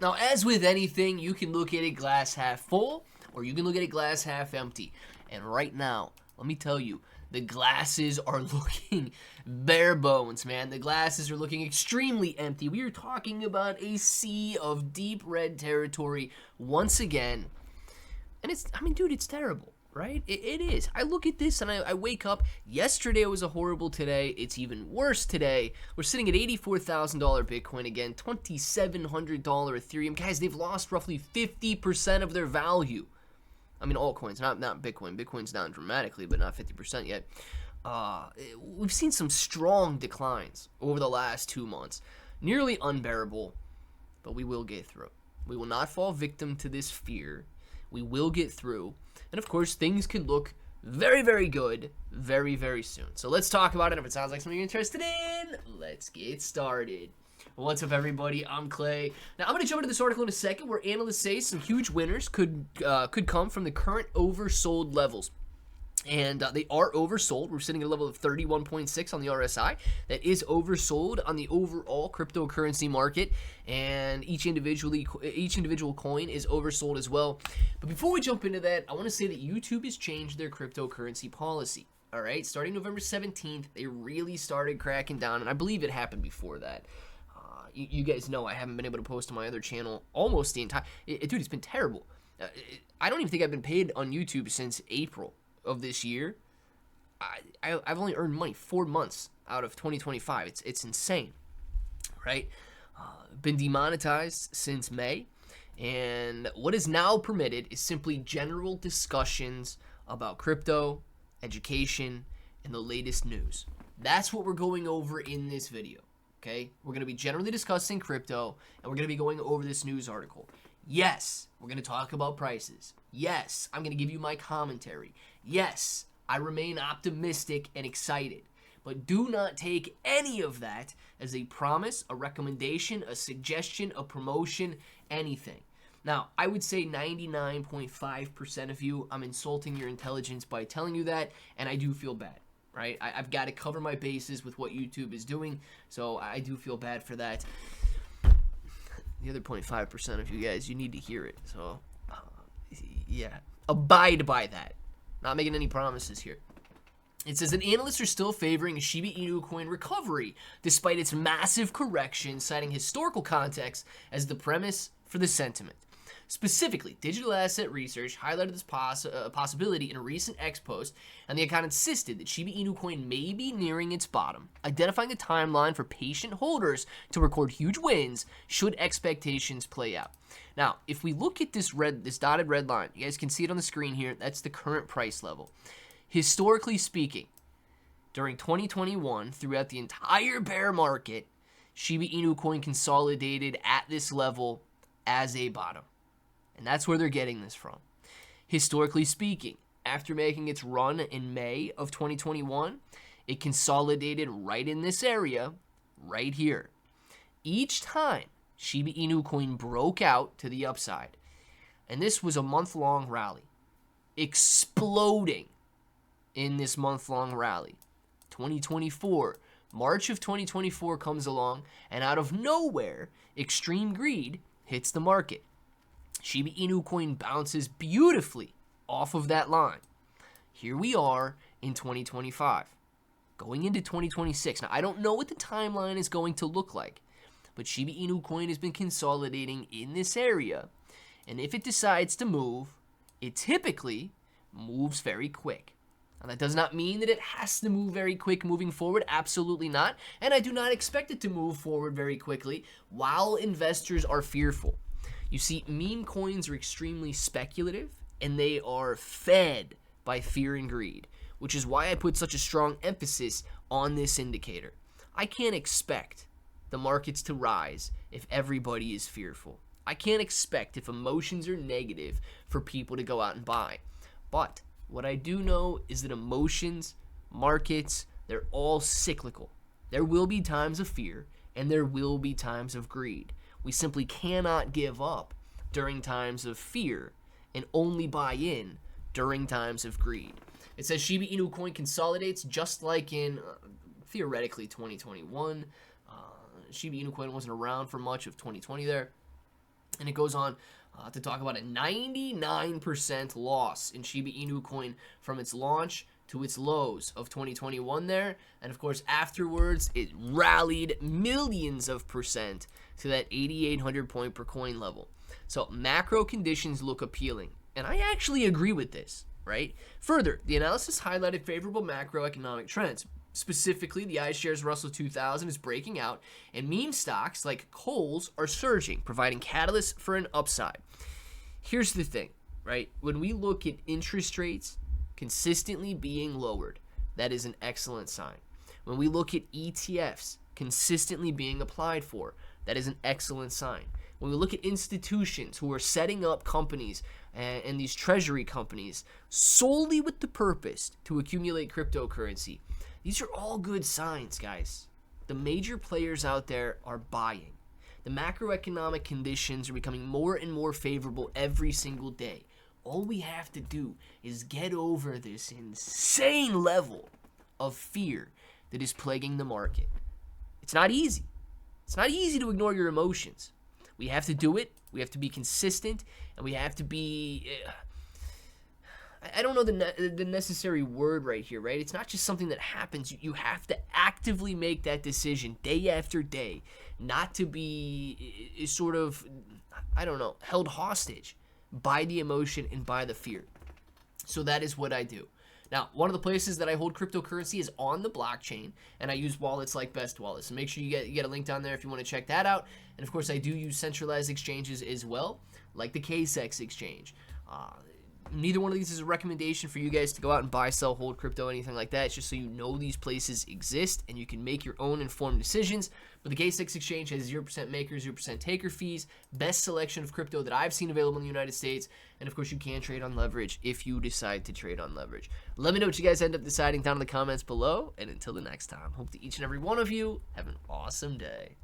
Now, as with anything, you can look at it glass half full, or you can look at it glass half empty. And right now, let me tell you, the glasses are looking bare bones, man. The glasses are looking extremely empty. We are talking about a sea of deep red territory once again. And dude, it's terrible, right? It is. I look at this and I wake up. Yesterday was a horrible today. It's even worse today. We're sitting at $84,000 Bitcoin again, $2,700 Ethereum. Guys, they've lost roughly 50% of their value. I mean, altcoins, not Bitcoin. Bitcoin's down dramatically, but not 50% yet. We've seen some strong declines over the last 2 months. Nearly unbearable, but we will get through. We will not fall victim to this fear. We will get through. And of course, things could look very, very good very, very soon. So let's talk about it. If it sounds like something you're interested in, let's get started. What's up, everybody? I'm Clay. Now, I'm going to jump into this article in a second where analysts say some huge winners could come from the current oversold levels. And they are oversold. We're sitting at a level of 31.6 on the RSI. That is oversold on the overall cryptocurrency market. And each individual coin is oversold as well. But before we jump into that, I want to say that YouTube has changed their cryptocurrency policy. All right, starting November 17th, they really started cracking down. And I believe it happened before that. You guys know I haven't been able to post on my other channel almost the entire... Dude, it's been terrible. I don't even think I've been paid on YouTube since April of this year. I've only earned money 4 months out of 2025. It's insane, right? Been demonetized since May. And what is now permitted is simply general discussions about crypto, education, and the latest news. That's what we're going over in this video. Okay, we're going to be generally discussing crypto, and we're going to be going over this news article. Yes, we're going to talk about prices. Yes, I'm going to give you my commentary. Yes, I remain optimistic and excited. But do not take any of that as a promise, a recommendation, a suggestion, a promotion, anything. Now, I would say 99.5% of you, I'm insulting your intelligence by telling you that, and I do feel bad. Right? I've got to cover my bases with what YouTube is doing, so I do feel bad for that. The other 0.5% of you guys, you need to hear it. So, yeah, abide by that. Not making any promises here. It says that analysts are still favoring a Shiba Inu coin recovery despite its massive correction, citing historical context as the premise for the sentiment. Specifically, Digital Asset Research highlighted this possibility in a recent X post, and the account insisted that Shiba Inu coin may be nearing its bottom, identifying a timeline for patient holders to record huge wins should expectations play out. Now, if we look at this dotted red line, you guys can see it on the screen here, that's the current price level. Historically speaking, during 2021, throughout the entire bear market, Shiba Inu coin consolidated at this level as a bottom. And that's where they're getting this from. Historically speaking, after making its run in May of 2021, it consolidated right in this area, right here. Each time, Shiba Inu coin broke out to the upside. And this was a month-long rally. Exploding in this month-long rally. 2024, March of 2024 comes along, and out of nowhere, extreme greed hits the market. Shiba Inu coin bounces beautifully off of that line. Here we are in 2025, going into 2026. Now, I don't know what the timeline is going to look like, but Shiba Inu coin has been consolidating in this area, and if it decides to move, it typically moves very quick. Now, that does not mean that it has to move very quick moving forward. Absolutely not. And I do not expect it to move forward very quickly while investors are fearful. You see, meme coins are extremely speculative, and they are fed by fear and greed, which is why I put such a strong emphasis on this indicator. I can't expect the markets to rise if everybody is fearful. I can't expect, if emotions are negative, for people to go out and buy. But what I do know is that emotions, markets, they're all cyclical. There will be times of fear, and there will be times of greed. We simply cannot give up during times of fear and only buy in during times of greed. It says Shiba Inu coin consolidates just like in, theoretically, 2021. Shiba Inu coin wasn't around for much of 2020 there. And it goes on to talk about a 99% loss in Shiba Inu coin from its launch to its lows of 2021 there. And of course, afterwards, it rallied millions of percent to that 8,800 point per coin level. So macro conditions look appealing. And I actually agree with this, right? Further, the analysis highlighted favorable macroeconomic trends. Specifically, the iShares Russell 2000 is breaking out, and meme stocks like Kohl's are surging, providing catalysts for an upside. Here's the thing, right? When we look at interest rates consistently being lowered, that is an excellent sign. When we look at ETFs consistently being applied for, that is an excellent sign. When we look at institutions who are setting up companies and these treasury companies solely with the purpose to accumulate cryptocurrency, these are all good signs, guys. The major players out there are buying. The macroeconomic conditions are becoming more and more favorable every single day. All we have to do is get over this insane level of fear that is plaguing the market. It's not easy. It's not easy to ignore your emotions. We have to do it. We have to be consistent, and we have to be... I don't know the necessary word right here, right? It's not just something that happens. You have to actively make that decision day after day, not to be sort of, I don't know, held hostage by the emotion and by the fear. So that is what I do. Now, one of the places that I hold cryptocurrency is on the blockchain, and I use wallets like Best Wallet. So make sure you get a link down there if you want to check that out. And of course, I do use centralized exchanges as well, like the KCEX exchange. Neither one of these is a recommendation for you guys to go out and buy, sell, hold crypto, anything like that. It's just so you know these places exist and you can make your own informed decisions. But the KCEX exchange has 0% maker, 0% taker fees, best selection of crypto that I've seen available in the United States. And of course, you can trade on leverage if you decide to trade on leverage. Let me know what you guys end up deciding down in the comments below. And until the next time, hope that each and every one of you have an awesome day.